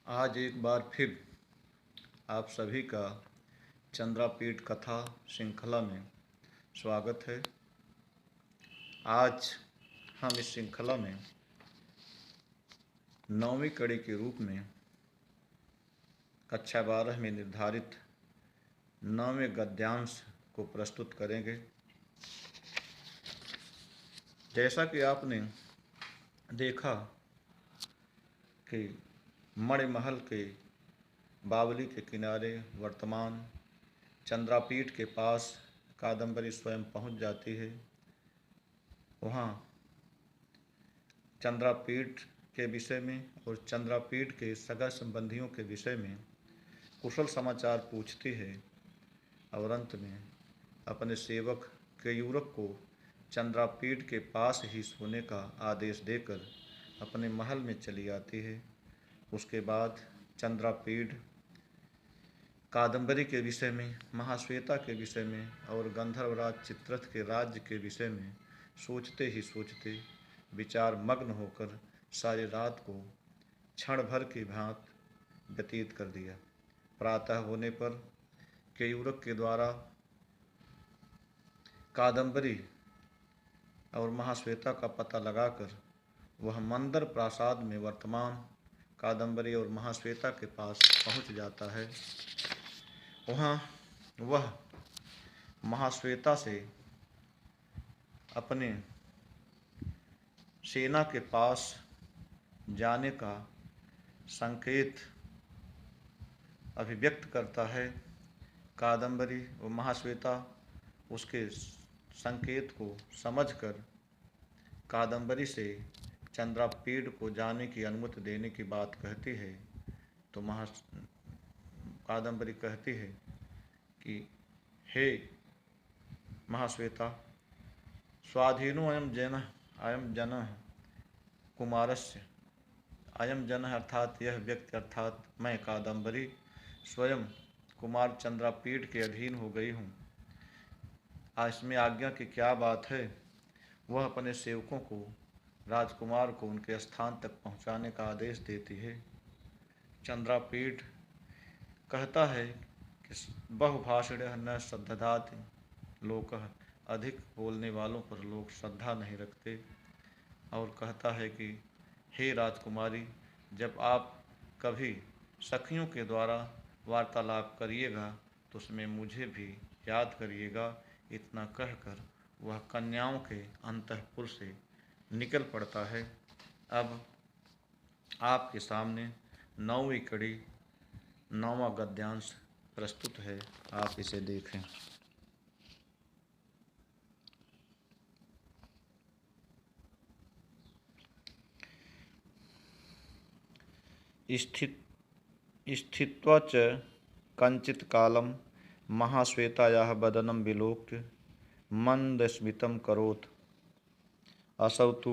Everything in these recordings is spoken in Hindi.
आज एक बार फिर आप सभी का चंद्रापीठ कथा श्रृंखला में स्वागत है। आज हम इस श्रृंखला में 9वीं कड़ी के रूप में कक्षा 12 में निर्धारित 9वें गद्यांश को प्रस्तुत करेंगे। जैसा कि आपने देखा कि मणिमहल के बावली के किनारे वर्तमान चंद्रापीठ के पास कादम्बरी स्वयं पहुंच जाती है। वहाँ चंद्रापीठ के विषय में और चंद्रापीठ के सगा संबंधियों के विषय में कुशल समाचार पूछती है और अंत में अपने सेवक केयूरक को चंद्रापीठ के पास ही सोने का आदेश देकर अपने महल में चली आती है। उसके बाद चंद्रापीठ कादम्बरी के विषय में, महाश्वेता के विषय में और गंधर्वराज चित्ररथ के राज्य के विषय में सोचते ही सोचते विचार मग्न होकर सारी रात को क्षण भर की भांति व्यतीत कर दिया। प्रातः होने पर केयूरक के द्वारा कादम्बरी और महाश्वेता का पता लगाकर वह मंदर प्रासाद में वर्तमान कादम्बरी और महाश्वेता के पास पहुंच जाता है। वहाँ वह महाश्वेता से अपने सेना के पास जाने का संकेत अभिव्यक्त करता है। कादम्बरी और महाश्वेता उसके संकेत को समझकर कादम्बरी से चंद्रापीठ को जाने की अनुमति देने की बात कहती है। तो कादम्बरी कहती है कि हे महाश्वेता, स्वाधीनो अयम जनः कुमारस्य, अयम जनः अर्थात यह व्यक्ति अर्थात मैं कादम्बरी स्वयं कुमार चंद्रापीठ के अधीन हो गई हूँ। इसमें आज्ञा की क्या बात है। वह अपने सेवकों को, राजकुमार को उनके स्थान तक पहुँचाने का आदेश देती है। चंद्रापीठ कहता है कि बहुभाषिणः न श्रद्धाति लोकः, अधिक बोलने वालों पर लोग श्रद्धा नहीं रखते। और कहता है कि हे राजकुमारी, जब आप कभी सखियों के द्वारा वार्तालाप करिएगा तो उसमें मुझे भी याद करिएगा। इतना कहकर वह कन्याओं के अंतःपुर से निकल पड़ता है। अब आपके सामने 9वीं कड़ी 9वां गद्यांश प्रस्तुत है, आप इसे देखें। स्थित्वा च कञ्चित् कालं महाश्वेतायाः वदनं विलोक्य मन्दस्मितं करोत्। असौ तु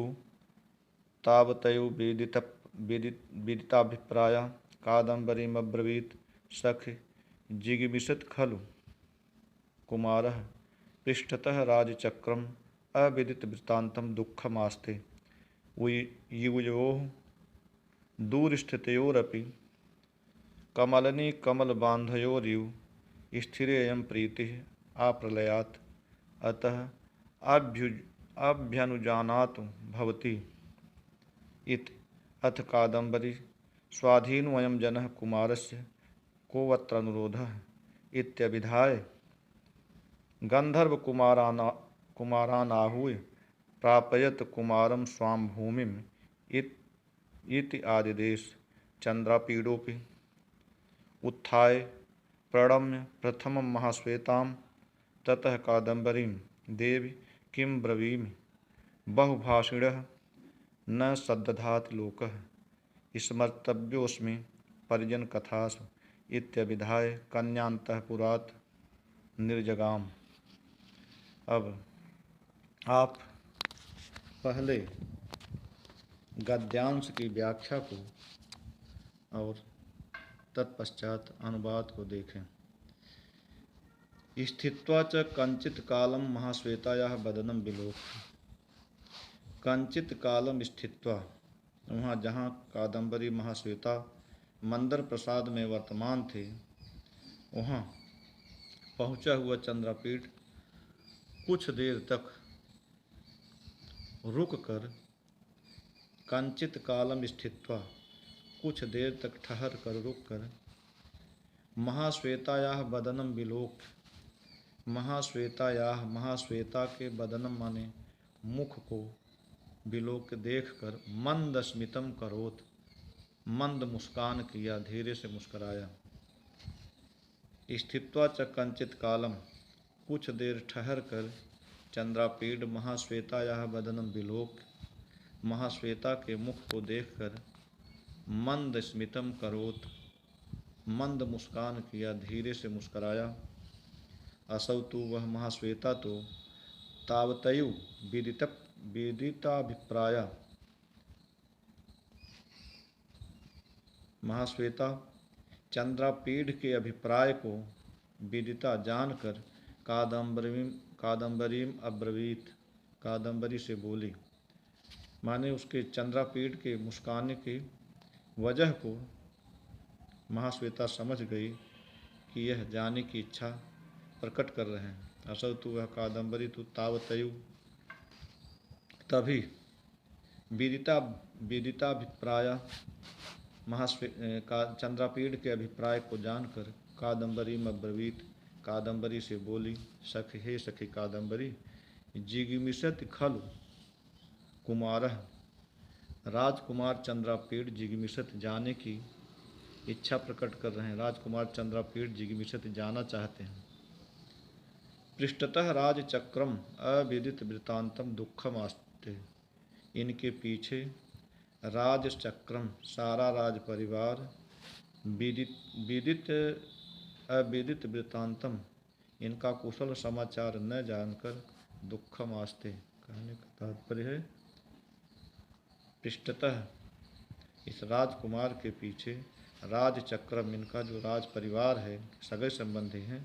तावतयो विदिताभिप्राया कादम्बरीमब्रवीत्, सखि जिगमिषत् खलु कुमारः पृष्ठतः राजचक्रम् अविदितवृत्तान्तं दुःखमास्ते। युवयोः दूरस्थितयोरपि कमलनीकमलबान्धयोरिव स्थिरेयं प्रीतिः आप्रलयात्, अतः अभ्यनुजानातु भवति इति। अथ कादम्बरी, स्वाधीनोऽयं जनः कुमारस्य कोऽत्र अनुरोधः इत्यभिधाय गन्धर्वकुमारानाहूय प्रापयत कुमारं स्वां भूमिम् इति आदिदेश। चंद्रापीडोऽपि उत्थाय प्रणम्य प्रथमं महाश्वेतां, ततः कादम्बरीं, देवि किं ब्रवीमि, बहुभाषिणः न सद्दधाति लोकः, स्मर्तव्योऽस्मि परिजनकथासु इत्यभिधाय कन्यान्तःपुरात् निर्जगाम। अब आप पहले गद्यांश की व्याख्या को और तत्पश्चात अनुवाद को देखें। स्थित्वा च कञ्चित् कालं महाश्वेतायाः वदनं विलोक्य। कञ्चित् कालं स्थित्वा, वहाँ जहाँ कादम्बरी महाश्वेता मंदर प्रसाद में वर्तमान थे, वहाँ पहुँचा हुआ चंद्रापीठ कुछ देर तक रुक कर कंचित कालम स्थित्वा, कुछ देर तक ठहर कर रुक कर महाश्वेतायाः बदनम विलोक, महाश्वेतायाः महाश्वेता के बदनम माने मुख को विलोक देख कर मंद स्मितम करोत, मंद मुस्कान किया, धीरे से मुस्कराया। स्थित्वा च कंचित कालम, कुछ देर ठहर कर चंद्रापीठ महाश्वेतायाः बदनम विलोक, महाश्वेता के मुख को देखकर मंद स्मितम करोत, मंद मुस्कान किया, धीरे से मुस्कराया। असौ तु वह महाश्वेता तो तावतयु विदिताभिप्राया, महाश्वेता चंद्रापीठ के अभिप्राय को विदिता जानकर कादम्बरीम अब्रवीत, कादम्बरी से बोली, माने उसके चंद्रापीठ के मुस्काने की वजह को महाश्वेता समझ गई कि यह जाने की इच्छा प्रकट कर रहे हैं। असौ तु वह कादम्बरी तो तावतयु तभी विदिताभिप्राय चंद्रापीठ के अभिप्राय को जानकर कादम्बरी अब्रवीत, कादम्बरी से बोली, सखी हे सखी कादम्बरी, जिगमिषत खलु कुमारः, राजकुमार चंद्रापीठ जिगमिषत जाने की इच्छा प्रकट कर रहे हैं, राजकुमार चंद्रापीठ जिगमिषत जाना चाहते हैं। पृष्ठतः राजचक्रम अविदित वृत्तांतम दुखम आस्ते, इनके पीछे राजचक्रम सारा राज परिवार, विदित अविदित वृत्तांतम इनका कुशल समाचार न जानकर दुखम आस्ते, कहने का तात्पर्य है पृष्ठतः इस राजकुमार के पीछे राजचक्रम इनका जो राज परिवार है, सगे संबंधी हैं,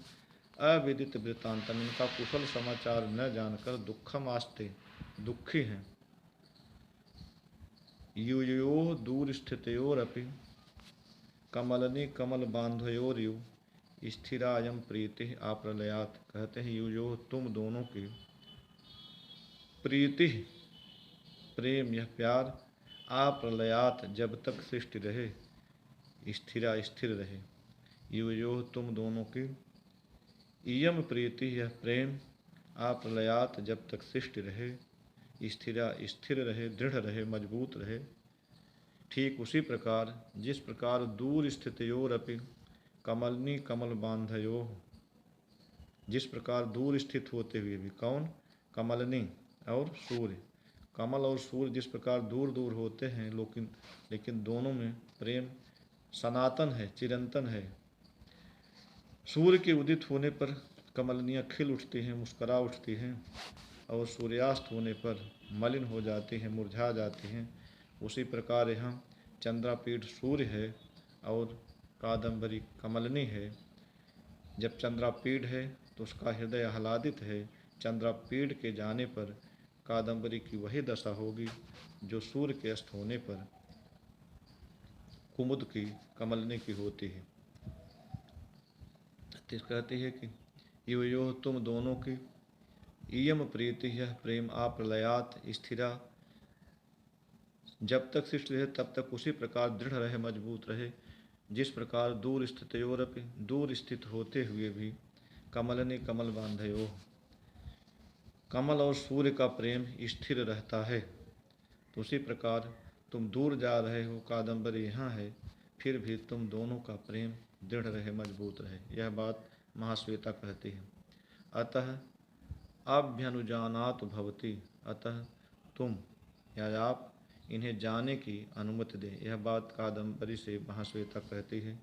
अविदित वृत्तांतम इनका कुशल समाचार न जानकर दुखम आस्ते दुखी हैं। यूयो दूर स्थितयोरपि कमलनी कमल बांधयोर्यु स्थिरायम प्रीति आप्रलयात, कहते हैं यूयो तुम दोनों की प्रीति प्रेम यह प्यार आप्रलयात जब तक सृष्टि रहे, स्थिरा स्थिर रहे। यूयो तुम दोनों की इयम प्रीति यह प्रेम आप्रलयात जब तक सृष्टि रहे, स्थिरा स्थिर रहे, दृढ़ रहे, मजबूत रहे। ठीक उसी प्रकार जिस प्रकार दूर स्थितयोरपि कमलनी कमल बांधयो, जिस प्रकार दूर स्थित होते हुए भी, कौन, कमलनी और सूर्य, कमल और सूर्य जिस प्रकार दूर दूर होते हैं लेकिन दोनों में प्रेम सनातन है, चिरंतन है। सूर्य के उदित होने पर कमलनियाँ खिल उठती हैं, मुस्करा उठती हैं, और सूर्यास्त होने पर मलिन हो जाती हैं, मुरझा जाती हैं। उसी प्रकार यहाँ चंद्रापीठ सूर्य है और कादम्बरी कमलनी है। जब चंद्रापीठ है तो उसका हृदय आह्लादित है, चंद्रापीठ के जाने पर कादम्बरी की वही दशा होगी जो सूर्य के अस्त होने पर कुमुद की, कमलनी की होती है। कहती है कि यो तुम दोनों की इयम प्रीति यह प्रेम आप्रलयात स्थिरा, जब तक सृष्टि रहे तब तक उसी प्रकार दृढ़ रहे, मजबूत रहे, जिस प्रकार दूर स्थितयोरपि दूर स्थित होते हुए भी कमलनी कमल बांधयो, कमल और सूर्य का प्रेम स्थिर रहता है। तो उसी प्रकार तुम दूर जा रहे हो, कादम्बरी यहाँ है, फिर भी तुम दोनों का प्रेम दृढ़ रहे, मजबूत रहे। यह बात महाश्वेता कहती है। अतः अभ्यनुजानात भवती, अतः तुम या आप इन्हें जाने की अनुमति दें। यह बात कादम्बरी से महाश्वेता कहती है।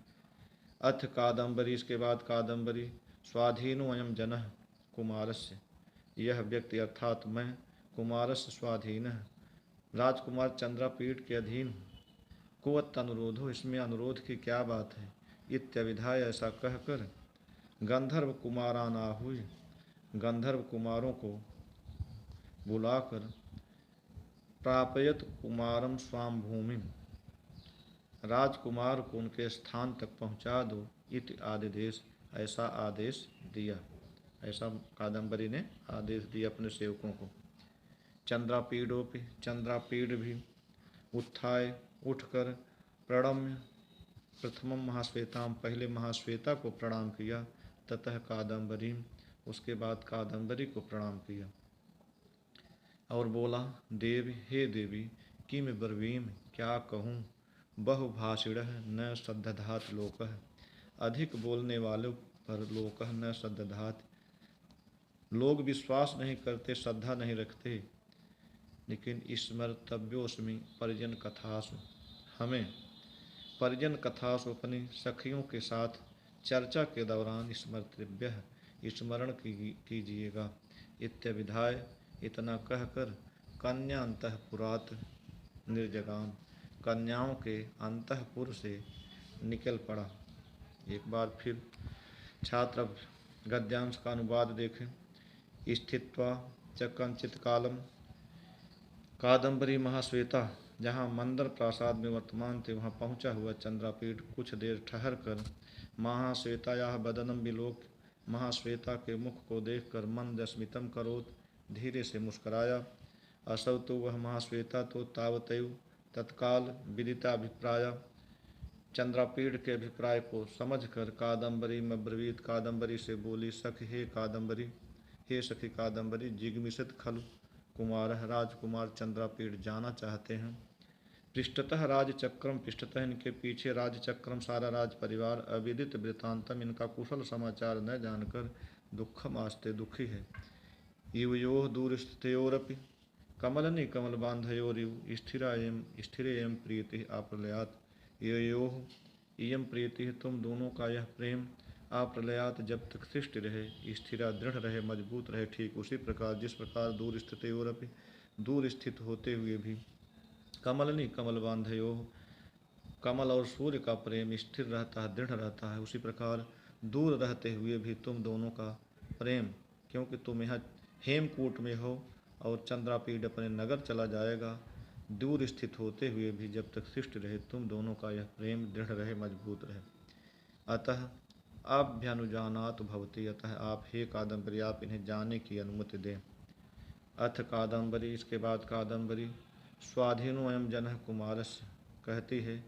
अथ कादम्बरी, इसके बाद कादम्बरी, स्वाधीनो अयम जनः कुमारस्य, यह व्यक्ति अर्थात मैं कुमारस्य स्वाधीन, राजकुमार चंद्रापीठ के अधीन, कुवत अनुरोधो, इसमें अनुरोध की क्या बात है, इत्यविधाय ऐसा कहकर गंधर्व कुमारानाहुय, गंधर्व कुमारों को बुलाकर प्रापयत कुमारम स्वाम भूमि, राजकुमार को उनके स्थान तक पहुंचा दो इति आदेश, ऐसा आदेश दिया। ऐसा कादम्बरी ने आदेश दिया अपने सेवकों को। चंद्रापीडोपि, चंद्रापीड भी उत्थाय उठकर प्रणम्य प्रथमम महाश्वेताम, पहले महाश्वेता को प्रणाम किया। ततः कादम्बरी, उसके बाद कादम्बरी को प्रणाम किया और बोला, देवी, हे देवी, किम ब्रवीम, क्या कहूँ, बहुभाषिणः न सद्धधात लोकः, अधिक बोलने वालों पर लोकः न सद्धधात, लोग विश्वास नहीं करते, श्रद्धा नहीं रखते। लेकिन स्मर्तव्योस्मि परिजन कथासु, हमें परिजन कथासु अपनी सखियों के साथ चर्चा के दौरान स्मर्तव्य, स्मरण कीजिएगा। इत्यविधाय, इतना कहकर कन्या अंतःपुरात् निर्जगाम, कन्याओं के अंतःपुर से निकल पड़ा। एक बार फिर छात्र गद्यांश का अनुवाद देखें। स्थित्वा च कंचित कालम, कादम्बरी महाश्वेता जहाँ मंदर प्रासाद में वर्तमान थे वहाँ पहुँचा हुआ चंद्रापीठ कुछ देर ठहर कर महाश्वेतायाः वदनं विलोक्य, महाश्वेता के मुख को देखकर मंद स्मितम करोत, धीरे से मुस्कराया। असौ तो वह महाश्वेता तो तावतैव तत्काल विदिताभिप्राय, चंद्रापीठ के अभिप्राय को समझकर कादम्बरी मब्रवीत, कादम्बरी से बोली, सखि हे कादम्बरी, हे सखी कादम्बरी, जिगमिषत खलु कुमारः, राजकुमार चंद्रापीठ जाना चाहते हैं। पृष्ठतः राजचक्रम, पृष्ठतः इनके पीछे राजचक्रम सारा राज परिवार, अविदित वृत्तांतम, इनका कुशल समाचार न जानकर दुखम आस्ते दुखी है। युवयोः दूरस्थितयोरपि कमलनि कमलबान्धयोरिव स्थिरेयं प्रीतिः आप्रलयात्, योः इयं प्रीतिः, तुम दोनों का यह प्रेम आप्रलयात, जब तक सृष्टि रहे, स्थिरा दृढ़ रहे, मजबूत रहे, ठीक उसी प्रकार जिस प्रकार दूर स्थितयोरपि, दूर स्थित होते हुए भी, कमलनि कमल बांधयोः, कमल और सूर्य का प्रेम स्थिर रहता है, दृढ़ रहता है, उसी प्रकार दूर रहते हुए भी तुम दोनों का प्रेम, क्योंकि तुम यहाँ हेमकूट में हो और चंद्रापीठ अपने नगर चला जाएगा, दूर स्थित होते हुए भी जब तक सृष्टि रहे तुम दोनों का यह प्रेम दृढ़ रहे, मजबूत रहे। अतः अभ्यनुजानात भवती, अतः आप हे कादम्बरी आप इन्हें जाने की अनुमति दें। अथ कादम्बरी, इसके बाद कादम्बरी स्वाधीनो अयम जनः कुमारस्य, कहती है,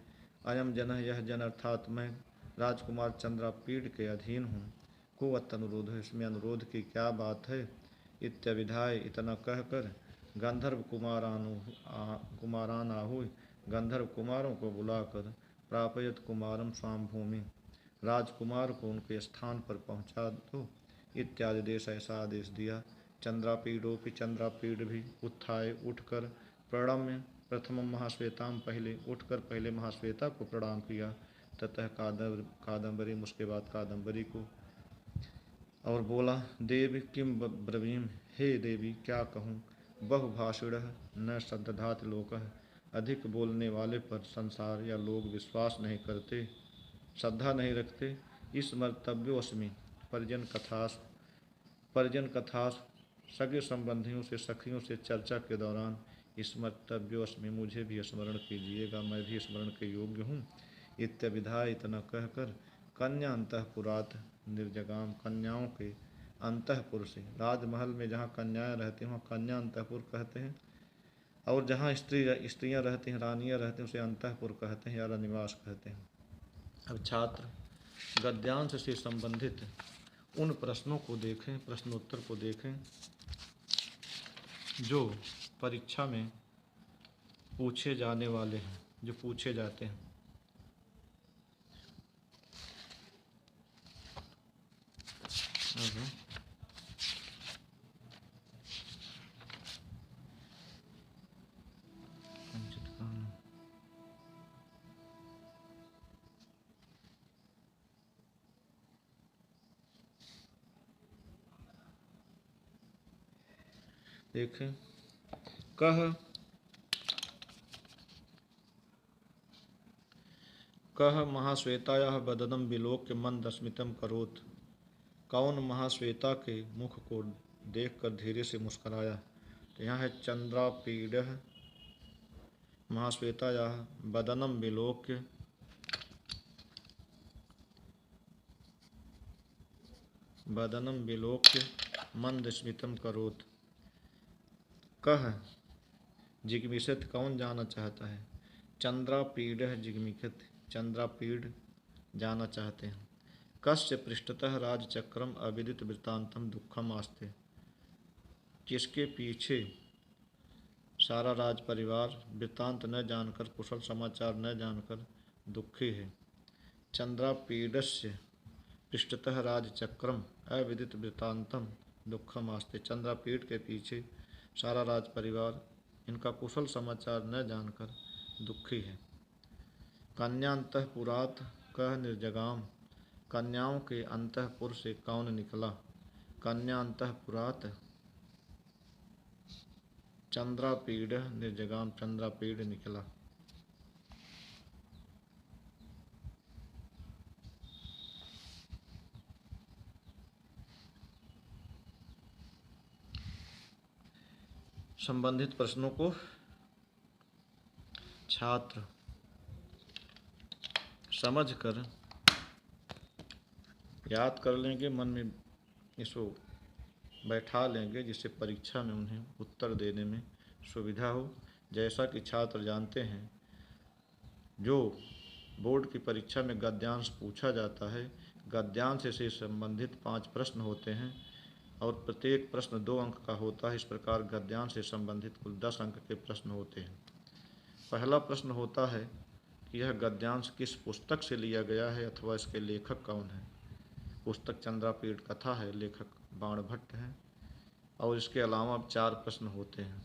अयम जनः, यह जन अर्थात मैं राजकुमार चंद्रापीठ के अधीन हूँ। को अनुरोध है, इसमें अनुरोध की क्या बात है। इत्यविधाय, इतना कहकर गंधर्व कुमारान आहु, गंधर्व कुमारों को बुलाकर प्रापयत कुमारम स्वाम भूमि, राजकुमार को उनके स्थान पर पहुंचा दो। इत्यादि देश, ऐसा आदेश दिया। चंद्रापीडोपि, चंद्रापीड भी उत्थाय उठकर प्रणम्य प्रथम महाश्वेताम, पहले उठकर पहले महाश्वेता को प्रणाम किया। ततः कादम्बरी, उसके बाद कादम्बरी को, और बोला, देवी किम ब्रवीम, हे देवी क्या कहूँ, बहुभाषिणः न सद्धधात लोकः, अधिक बोलने वाले पर संसार या लोग विश्वास नहीं करते, श्रद्धा नहीं रखते। स्मर्तव्योस्मि परिजन कथास, सगे संबंधियों से सखियों से चर्चा के दौरान स्मर्तव्योस्मि, मुझे भी स्मरण कीजिएगा, मैं भी स्मरण के योग्य हूँ। इत्यविधाय, इतना कहकर कन्या अंतःपुरात् निर्जगाम, कन्याओं के अंतःपुर से, राजमहल में जहाँ कन्याएं रहती हैं वहाँ कन्या अंतःपुर कहते हैं, और जहाँ स्त्रियाँ रहती हैं, रानियाँ रहती हैं, उसे अंतःपुर कहते हैं या रनिवास कहते हैं। अब छात्र गद्यांश से संबंधित उन प्रश्नों को देखें, प्रश्नोत्तर को देखें जो परीक्षा में पूछे जाने वाले हैं, जो पूछे जाते हैं। देखें, कह महाश्वेतायाः वदनं विलोक्य मंदस्मितं करोत्, कौन महाश्वेता के मुख को देखकर धीरे से मुस्कुराया। तो यहाँ है चंद्रापीडः महाश्वेतायाः वदनं विलोक्य वदनं विलोक्य मंदस्मितं करोत्। कः जिगमिषत्, कौन जाना चाहता है। चंद्रापीडः जिगमिषत्, चंद्रापीड जाना चाहते हैं। कस्य पृष्ठतः राजचक्रम अविदित वृत्तांतम दुखम आस्ते, किसके पीछे सारा राज परिवार वृत्तांत न जानकर, कुशल समाचार न जानकर दुखी है। चंद्रापीडस्य पृष्ठतः राजचक्रम अविदित वृत्तांतम दुखम आस्ते, चंद्रापीड के पीछे सारा राज परिवार इनका कुशल समाचार न जानकर दुखी है। कन्यांतःपुरात् कः निर्जगाम, कन्याओं के अंतःपुर से कौन निकला। कन्यांतःपुरात् चंद्रापीडः निर्जगाम, चंद्रापीड निकला। संबंधित प्रश्नों को छात्र समझकर याद कर लेंगे, मन में इसको बैठा लेंगे, जिससे परीक्षा में उन्हें उत्तर देने में सुविधा हो। जैसा कि छात्र जानते हैं, जो बोर्ड की परीक्षा में गद्यांश पूछा जाता है, गद्यांश से संबंधित 5 प्रश्न होते हैं और प्रत्येक प्रश्न 2 अंक का होता है। इस प्रकार गद्यांश से संबंधित कुल 10 अंक के प्रश्न होते हैं। पहला प्रश्न होता है कि यह गद्यांश किस पुस्तक से लिया गया है अथवा इसके लेखक कौन है। पुस्तक चंद्रापीड कथा है, लेखक बाणभट्ट हैं। और इसके अलावा 4 प्रश्न होते हैं।